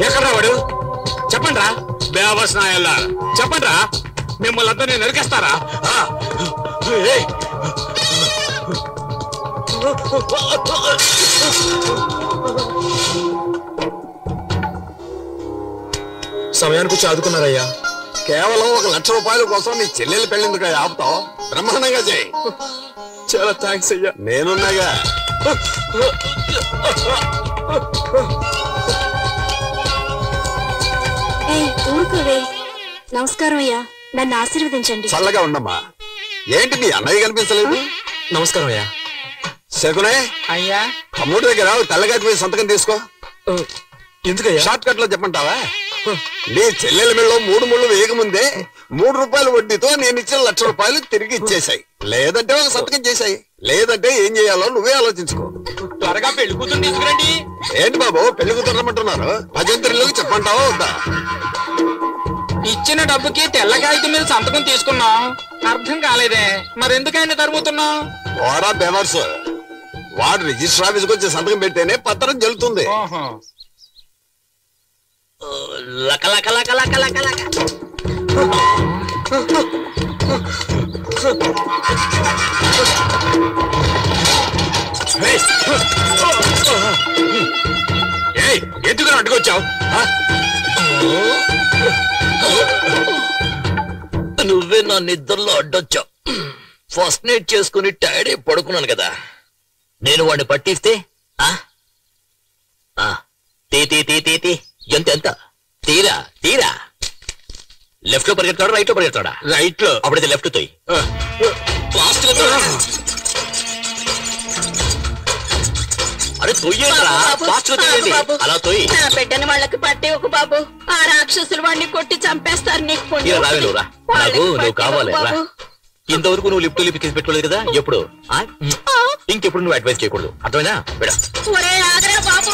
ఎక్కడ వాడు? చెప్పండి రా బేవస్ నాయల్లా, చెప్పండి రా. మిమ్మల్ని అంతా నేను నరికేస్తారా? సమయానికి వచ్చి ఆదుకున్నారయ్యా. కేవలం 1,00,000 రూపాయల కోసం నీ చెల్లెలు పెళ్ళిందుకు ఆపుతావు? బ్రహ్మాండంగా చేయి. చాలా థ్యాంక్స్ అయ్యా. నేనున్నాగా. ఊరుకోవే. నమస్కారం అయ్యా, నన్ను ఆశీర్వదించండి. చల్లగా ఉండమ్మా. ఏంటి నీ అన్నయ్య కనిపించలేదు? నమస్కారం అయ్యా. శకునే అయ్యా, తమ్ముడి దగ్గర తెల్లగాటి మీద సంతకం తీసుకో. ఎందుకయ్యా? షార్ట్ కట్ లో చెప్పంటావా? నీ చెల్లెల మెళ్ళలో 3 ముళ్ళు వేయకముందే 3 రూపాయల వడ్డీతో నేను ఇచ్చిన 1,00,000 రూపాయలు తిరిగి ఇచ్చేసాయి. లేదంటే ఒక సంతకం చేశాయి. లేదంటే ఏం చేయాలో నువ్వే ఆలోచించుకో. త్వరగా పెళ్లి కూతురు తీసుకురండి. ఏంటి బాబు పెళ్లి కూతురమంటున్నారు? భజంత్రిలోకి చెప్పంటావా వద్దా? ఇచ్చిన డబ్బుకి తెల్ల కాగితం మీద సంతకం తీసుకున్నాం. అర్థం కాలేదే, మరెందుకైనా తరుముతున్నాం? ఓరా బెవర్స్, వాడు రిజిస్టర్ ఆఫీస్కి వచ్చి సంతకం పెడితేనే పత్రం చెల్లుతుంది. లక లక లక లక లక లక. ఎందుకు అడ్డుకొచ్చావు? నువ్వే నా నిద్రలో అడ్డొచ్చావు. ఫస్ట్ నైట్ చేసుకుని టైర్డ్ అయి పడుకున్నాను కదా. నేను వాడిని పట్టిస్తే ఎంత తీరా తీరా. లెఫ్ట్ లో పరిగెత్తాడా రైట్ లో పరిగెత్తాడా? రైట్ లో. అప్పుడైతే లెఫ్ట్ తోయి. ఫాస్ట్ గా అరే తొయ్యేరా, ఫాస్ట్ గా తొయ్యండి. అలా తొయ్యి. పెట్టని వాళ్ళకి పట్టే ఒక బాబు. ఆ రాక్షసులు వాడిని కొట్టి చంపేస్తారు. నీకు రావేనురా, నాకు నువ్వు కావాలి రా. ఇంతవరకు నువ్వు లిఫ్ట్ లిపి తీసి పెట్టుకోలేదు కదా ఎప్పుడు. ఇంకెప్పుడు నువ్వు అడ్వైస్ చేయకూడదు, అర్థమైనా? బెడా బాబు.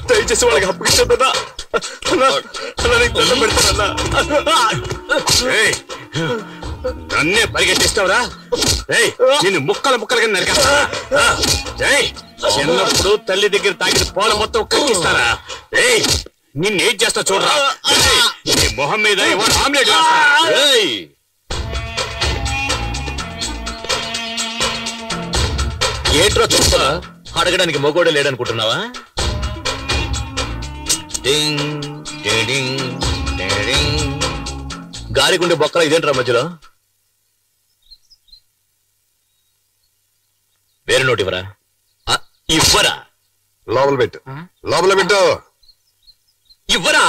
దయచేసి వాళ్ళకి అప్పగించొద్దన్నా. నన్నే పరిగెట్టిస్తావురా? నేను ముక్కలు ముక్కలుగా నరికేస్తారా? చిన్నప్పుడు తల్లి దగ్గర తాగిన పాలు మొత్తం కక్కిస్తారా? నిన్నేం చేస్తా చూడరా. నీ మొహం మీద ఎవరు ఆమ్లెట్ వేస్తారా? ఏంట్రా చూస్తా? అడగడానికి మొగోడే లేడనుకుంటున్నావా? గాలిగుండే బొక్కల ఇదేంట్రా మధ్యలో? వేరే నోటి ఇవ్వరా? ఇవ్వరా? లోపల పెట్టు, లోపల పెట్టు. ఇవ్వరా?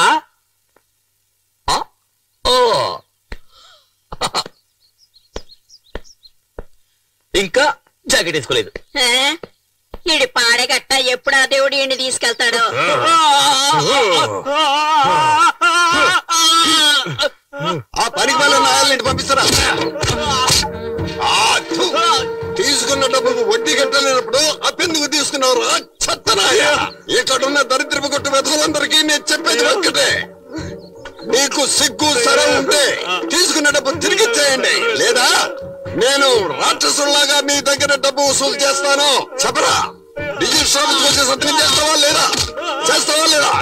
ఇంకా జాకెట్ వేసుకోలేదు. ఈడి పాడగట్ట ఎప్పుడు ఆ దేవుడు ఈయన్ని తీసుకెళ్తాడు. ఆ పనికి వాళ్ళ నాయాలని పంపిస్తారా? తీసుకున్న డబ్బుకు వడ్డీ కట్టలేనప్పుడు అప్పెందుకు తీసుకున్నారు? చెత్తనాయ. ఇక్కడున్న దరిద్రపు కొట్టు వెతలందరికీ నేను చెప్పేది ఒక్కటే, నీకు సిగ్గు సరం ఉంటే తీసుకున్న డబ్బు తిరిగిచ్చేయండి, లేదా నేను రాక్షసుల్లాగా మీ దగ్గర డబ్బు వసూలు చేస్తాను. చెప్పరా? రిజిస్టర్ వచ్చే సంతకం చేస్తావా లేదా? చేస్తావా లేదా?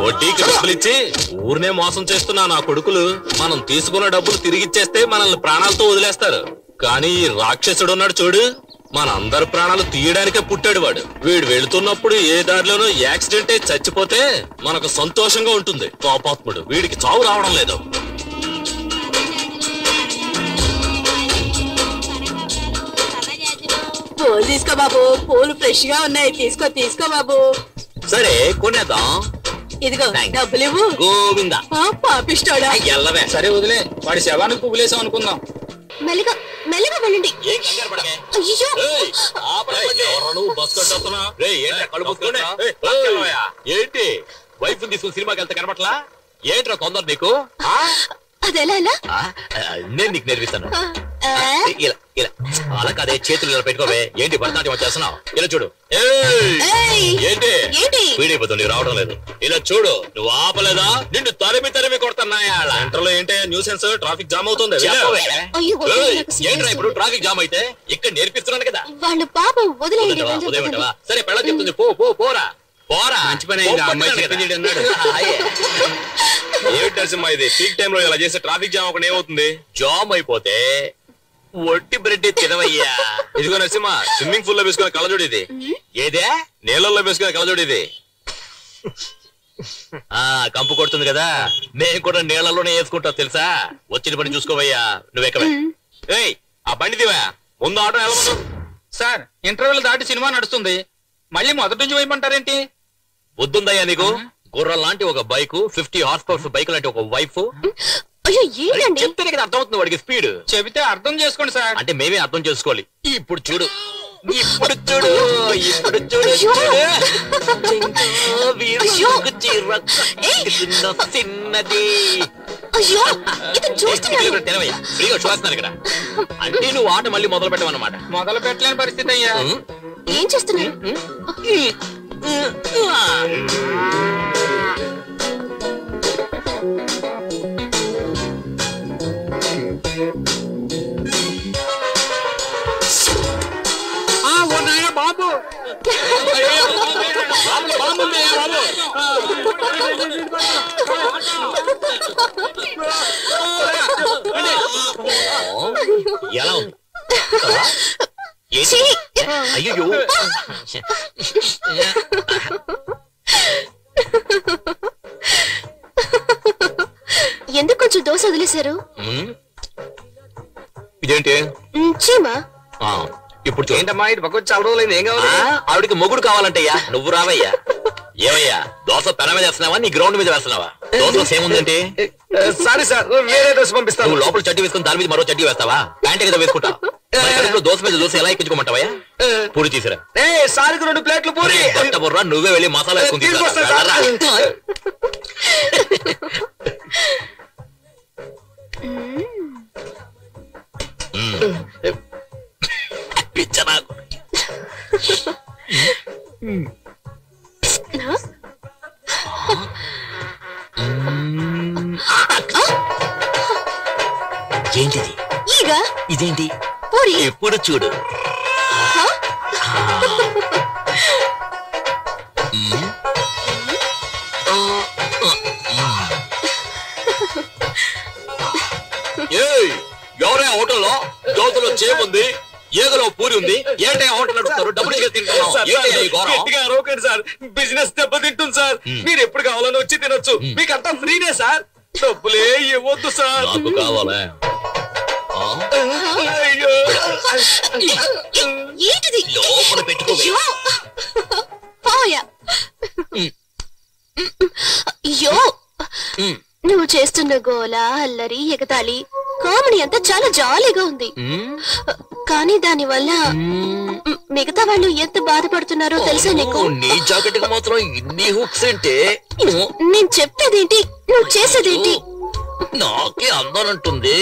వడ్డీకి డబ్బులు ఇచ్చి ఊరినే మోసం చేస్తున్నా నా కొడుకులు. మనం తీసుకున్న డబ్బులు తిరిగిచ్చేస్తే మనల్ని ప్రాణాలతో వదిలేస్తారు. కానీ ఈ రాక్షసుడు ఉన్నాడు చూడు, మన అందరి ప్రాణాలు తీయడానికే పుట్టాడు వాడు. వీడు వెళుతున్నప్పుడు ఏ దారిలోనూ యాక్సిడెంట్ అయి చచ్చిపోతే మనకు సంతోషంగా ఉంటుంది. పాపాత్ముడు, వీడికి చావు రావడం లేదు. పూలు తీసుకో బాబు, పూలు ఫ్రెష్ గా ఉన్నాయి. తీసుకో తీసుకో బాబు. సరే కొనేద్దాం. ఇదిగో Thanks. డబ్బులు ఇవ్వు. గోవిందా పాపిస్తాడా? ఎల్లవే సరే వదిలే వాడి శవానికి పువ్వులేసాం అనుకుందాం. మెల్లగా మెల్లగా వెళ్ళండి. ఏం కంగారు పడకే. అయ్యో ఏయ్, ఆపరండి. ఎవరు నువ్వు బస్ కట్టొస్తున్నా? రేయ్, ఏంట్రా కళ్ళు మూసుకొని? ఏయ్, ఏంటి వైఫ్ తీసుకుని సినిమాకి వెళ్తే కనపట్లా? ఏంట్రా తొందర నీకు? అదెలా ఎలా? నేను నీకు నేర్పిస్తాను. ఆ? ఇలా ఇలా అలా కాదే, చేతులు ఇలా పెట్టుకోవే. ఏంటి భరతనాట్యం చేస్తున్నావు? ఇలా చూడు. ఏయ్! ఏంటి ఏంటి? వీడైపోతుంది, నీకు రావడం లేదు. ఇలా చూడు, నువ్వు ఆపలేదా నిన్ను తరిమి కొడుతున్నాయా? సెంటర్ లో ఏంటి న్యూసెన్స్? ట్రాఫిక్ జామ్ అవుతుంది. అయ్యో, ఏయ్, నాకు serious. ఏంట్రా ఇప్పుడు ట్రాఫిక్ జామ్ అయితే? ఇక్కడ నేర్పిస్తున్నాను కదా. వాళ్ళు పాపం వదిలేయండి. వదిలేవా? వదిలేమంటావా? సరే పెళ్ళ చెప్తుంది, పో పో పోరా పోరా. మంచి పని అయింది, ఆ అమ్మాయి చెప్పింది అన్నాడు. ఏమిటి నరసింహ ఇది? పీక్ టైం లో ఇలా చేస్తే ట్రాఫిక్ జామ్ ఒకటి ఏమవుతుంది? జామ్ అయిపోతే ఒట్టి బ్రెడ్ తినవయ్యా. ఇదిగో నరసింహ, స్విమ్మింగ్ పూల్ లో వేసుకునే కళ్ళజోడు ఇది. ఏదే నీళ్ళల్లో వేసుకునే కళ్ళజోడు ఇది. కంపు కొడుతుంది కదా, మేము కూడా నీళ్ళలోనే వేసుకుంటాం తెలుసా. వచ్చిన పని చూసుకోవయ్యా. నువ్వెక్కవే. ఏయ్, ఆ బండి దివా, ముందు ఆటో వెళ్ళమను. సార్ ఇంటర్వెల్ దాటి సినిమా నడుస్తుంది, మళ్ళీ మొదటి నుంచి వేయమంటారేంటి? బుద్ధుందయ్యా నీకు? గుర్రం లాంటి ఒక బైక్, 50 హార్స్ పవర్స్ బైక్ లాంటి ఒక వైఫ్. అయ్యో ఏంటండి? చెప్తేనే కదా అర్థమవుతుంది వాడికి స్పీడ్. చెబితే అర్థం చేసుకోండి సార్. అంటే మేమే అర్థం చేసుకోవాలి. ఇప్పుడు చూడు, ఇప్పుడు చూడు, ఇప్పుడు చూడు, అయ్యో! చిన్నది. అయ్యో ఇతను చూస్తున్నాడు. తినవయ్యా, ఫ్రీగా చూస్తున్నాను ఇక్కడ. అంటే నువ్వు ఆట మళ్ళీ మొదలు పెట్టమన్నమాట. మొదలు పెట్టలేని పరిస్థితి అయ్యా. ఏం చేస్తున్నారు? బాబు ఎలా ఉంది? అయ్యో, ఎందుకు కొంచెం దోశ వదిలేశారు? ఇదేంటి? చీమా ఇప్పుడు చూడు. ఏంటమ్మా ఇటు పక్క చాలా రోజులైంది, ఏం కావాలి? ఆవిడికి మొగుడు కావాలంటయ్యా. నువ్వు రావయ్యా. ఏమయ్యా, దోశ పెన మీద వేస్తున్నావా నీ గ్రౌండ్ మీద వేస్తున్నావా? దోశ సేమ్ ఉందంటే సారీ సార్, వేరే దోశ పంపిస్తాను. నువ్వు లోపల చడ్డీ వేసుకుని దాని మీద మరో చడ్డీ వేస్తావా? ప్యాంట్ కదా వేసుకుంటావు. దోశ మీద దోశ ఎలా ఎక్కించుకోమంటావా? పూరి తీసిరా. సారికి 2 ప్లేట్లు పూరి. బుర్రా, నువ్వే వెళ్ళి మసాలా వేసుకుని తీసుకొస్తా తీసుకురా. సార్. పిచ్చ నాకు. ఏంటిది? ఈగ ఇదేంటి? పూరి. ఎప్పుడు చూడు. ఎవరే హోటల్లో దోశలో చేముంది, ఏగలో పూరి ఉంది, ఏంటే హోటల్ నడుపుతారు? డబ్బులు ఇచ్చి తింటున్నావు. ఏంటి ఈ ఘోరం? సార్ బిజినెస్ దెబ్బతింటుంది సార్. మీరు ఎప్పుడు కావాలని వచ్చి తినొచ్చు, మీకంతా ఫ్రీనే సార్. డబ్బులే ఇవ్వద్దు సార్. నాకు కావాలా? ఏంటిది? లోపల పెట్టుకోవే. అయ్యో! పోయా. అయ్యో నువ్వు చేస్తున్న గోల, అల్లరి, ఎగతాళి, కామెడీ అంతా చాలా జాలీగా ఉంది. కానీ దాని వల్ల మిగతా వాళ్ళు ఎంత బాధపడుతున్నారో తెలుసా నీకు? నీ జాకెట్ కి మాత్రం ఇన్ని హుక్స్ అంటే నేను చెప్పేదేంటి, నువ్వు చేసేదేంటి? నాకే అందనంటుంది.